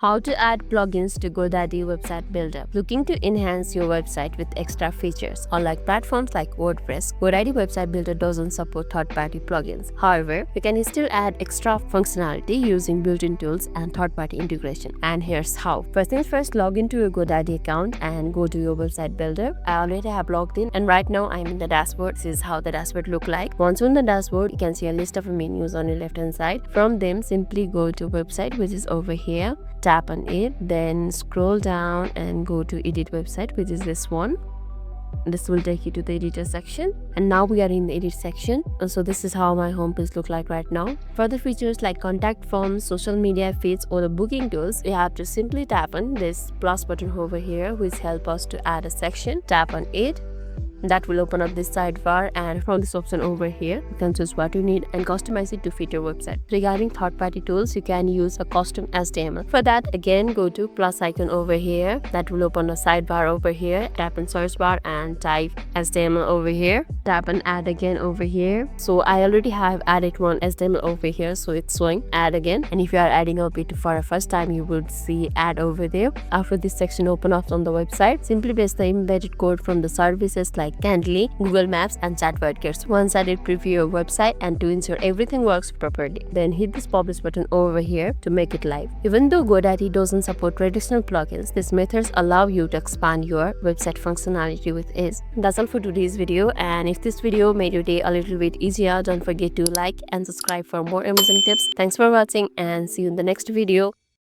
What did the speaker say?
How to add plugins to GoDaddy website builder. Looking to enhance your website with extra features? Unlike platforms like WordPress, GoDaddy website builder doesn't support third-party plugins. However, you can still add extra functionality using built-in tools and third-party integration. And here's how. First things first, log into your GoDaddy account and go to your website builder. I already have logged in and right now I'm in the dashboard. This is how the dashboard look like. Once on the dashboard, you can see a list of menus on your left-hand side. From them, simply go to website, which is over here. Tap on it, then scroll down and go to edit website, which is this one. This will take you to the editor section, and now we are in the edit section. So this is how my homepage look like right now. Further features like contact forms, social media feeds, or the booking tools, you have to simply tap on this plus button over here, which help us to add a section. Tap on it. That will open up this sidebar, and from this option over here you can choose what you need and customize it to fit your website. Regarding third-party tools, you can use a custom HTML. For that, again go to plus icon over here. That will open a sidebar over here. Tap on search bar and type HTML over here. Tap on add again over here. So I already have added one HTML over here, so it's showing add again. And if you are adding a bit for a first time, you would see add over there. After this section open up on the website, simply paste the embedded code from the services like Candly, Google Maps, and Chatbot. One-sided preview your website and to ensure everything works properly. Then hit this publish button over here to make it live. Even though GoDaddy doesn't support traditional plugins, these methods allow you to expand your website functionality with ease. That's all for today's video, and if this video made your day a little bit easier, don't forget to like and subscribe for more amazing tips. Thanks for watching and see you in the next video.